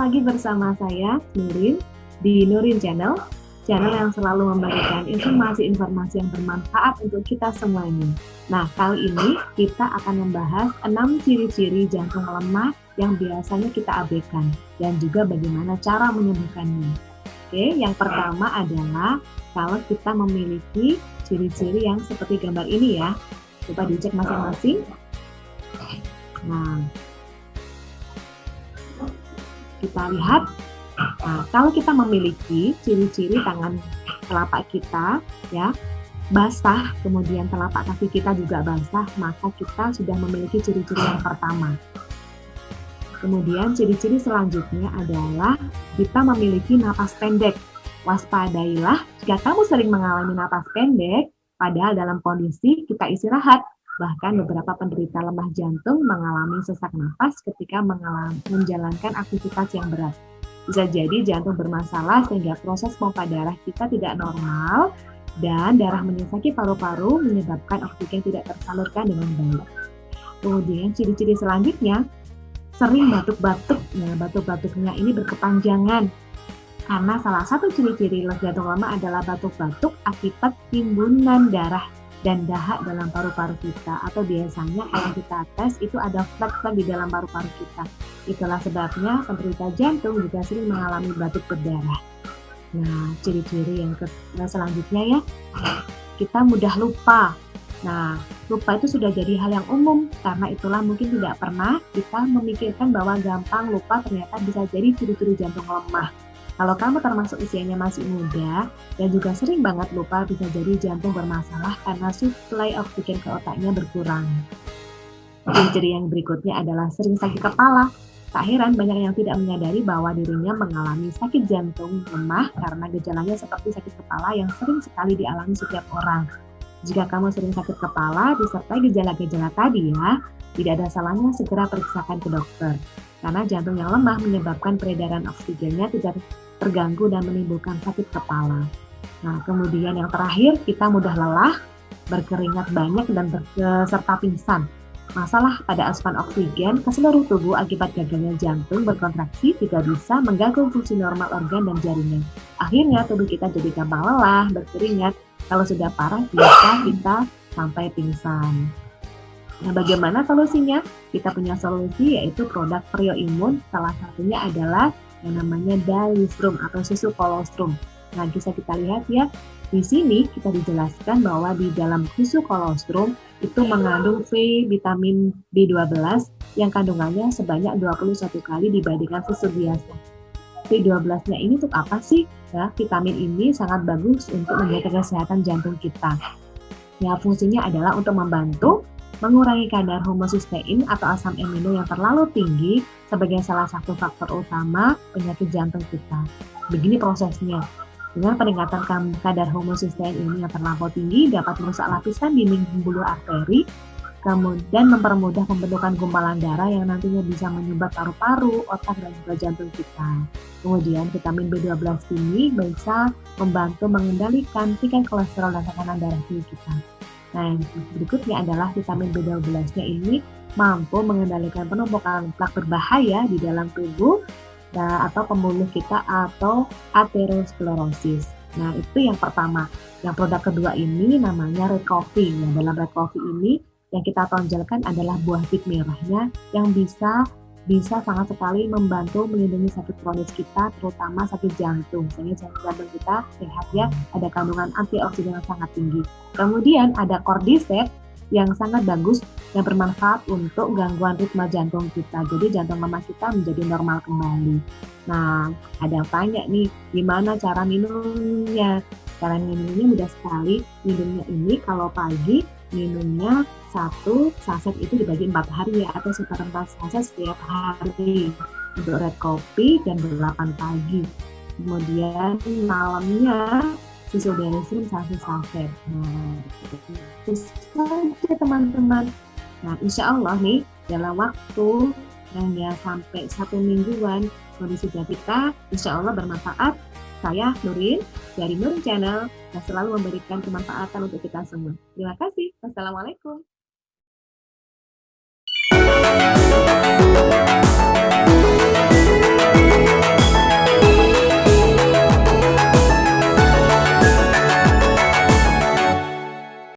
lagi bersama saya, Nurin, di Nurin Channel, channel yang selalu memberikan informasi-informasi yang bermanfaat untuk kita semuanya. Nah, kali ini kita akan membahas 6 ciri-ciri jantung lemah yang biasanya kita abaikan, dan juga bagaimana cara menyembuhkannya. Oke, yang pertama adalah kalau kita memiliki ciri-ciri yang seperti gambar ini ya. Coba dicek masing-masing. Nah, kita lihat, kalau kita memiliki ciri-ciri tangan telapak kita ya basah, kemudian telapak kaki kita juga basah, maka kita sudah memiliki ciri-ciri yang pertama. Kemudian ciri-ciri selanjutnya adalah kita memiliki napas pendek. Waspadailah jika kamu sering mengalami napas pendek, padahal dalam kondisi kita istirahat. Bahkan beberapa penderita lemah jantung mengalami sesak napas ketika menjalankan aktivitas yang berat. Bisa jadi jantung bermasalah sehingga proses pompa darah kita tidak normal dan darah menyesaki paru-paru menyebabkan oksigen tidak tersalurkan dengan baik. Kemudian ciri-ciri selanjutnya, sering batuk-batuk. Nah, batuk-batuknya ini berkepanjangan. Karena salah satu ciri-ciri jantung lemah adalah batuk-batuk akibat timbunan darah dan dahak dalam paru-paru kita, atau biasanya kalau kita tes itu ada flek-flek di dalam paru-paru kita. Itulah sebabnya penderita jantung juga sering mengalami batuk berdarah. Nah, ciri-ciri yang selanjutnya ya, kita mudah lupa. Nah, lupa itu sudah jadi hal yang umum, karena itulah mungkin tidak pernah kita memikirkan bahwa gampang lupa ternyata bisa jadi ciri-ciri jantung lemah. Kalau kamu termasuk usianya masih muda dan juga sering banget lupa, bisa jadi jantung bermasalah karena suplai oksigen ke otaknya berkurang. Ciri-ciri yang berikutnya adalah sering sakit kepala. Tak heran banyak yang tidak menyadari bahwa dirinya mengalami sakit jantung lemah karena gejalanya seperti sakit kepala yang sering sekali dialami setiap orang. Jika kamu sering sakit kepala disertai gejala-gejala tadi ya, tidak ada salahnya segera periksakan ke dokter. Karena jantung yang lemah menyebabkan peredaran oksigennya tidak terganggu dan menimbulkan sakit kepala. Nah, kemudian yang terakhir, kita mudah lelah, berkeringat banyak, dan serta pingsan. Masalah pada asupan oksigen ke seluruh tubuh akibat gagalnya jantung berkontraksi tidak bisa mengganggu fungsi normal organ dan jaringan. Akhirnya tubuh kita jadi gampang lelah, berkeringat. Kalau sudah parah, bisa kita sampai pingsan. Nah, bagaimana solusinya? Kita punya solusi yaitu produk Prioimun. Salah satunya adalah yang namanya Dailystrum atau susu kolostrum. Nah, bisa kita lihat ya, di sini kita dijelaskan bahwa di dalam susu kolostrum itu mengandung vitamin B12 yang kandungannya sebanyak 21 kali dibandingkan susu biasa. B12-nya ini untuk apa sih? Ya, vitamin ini sangat bagus untuk menjaga kesehatan jantung kita. Ya, fungsinya adalah untuk membantu mengurangi kadar homocysteine atau asam amino yang terlalu tinggi sebagai salah satu faktor utama penyakit jantung kita. Begini prosesnya. Dengan peningkatan kadar homocysteine ini yang terlampau tinggi dapat merusak lapisan dinding pembuluh arteri, kemudian mempermudah pembentukan gumpalan darah yang nantinya bisa menyumbat paru-paru, otak, dan juga jantung kita. Kemudian vitamin B12 ini bisa membantu mengendalikan tingkat kolesterol dan tekanan darah tinggi kita. Nah, yang berikutnya adalah vitamin B12-nya ini mampu mengendalikan penumpukan plak berbahaya di dalam tubuh atau pembuluh kita atau aterosklerosis. Nah, itu yang pertama. Yang produk kedua ini namanya Red Coffee. Yang dalam Red Coffee ini yang kita tonjolkan adalah buah bit merahnya yang bisa sangat sekali membantu melindungi sakit kronis kita, terutama sakit jantung. Sehingga jantung kita sehat ya, ada kandungan antioksidan yang sangat tinggi. Kemudian ada Cordyceps yang sangat bagus dan bermanfaat untuk gangguan ritme jantung kita. Jadi jantung lemah kita menjadi normal kembali. Nah, ada yang tanya nih, gimana cara minumnya? Cara minumnya mudah sekali. Minumnya ini kalau pagi minumnya 1 saset itu dibagi 4 hari ya, atau seperempat saset setiap hari untuk Red Coffee jam 8 pagi. Kemudian malamnya susu Dailystrum 1 saset. Nah, itu saja teman-teman. Nah, insya Allah nih dalam waktu hanya sampai 1 mingguan kondisi kita insya Allah bermanfaat. Saya Nurin dari Nurin Channel yang selalu memberikan kemanfaatan untuk kita semua. Terima kasih. Wassalamualaikum.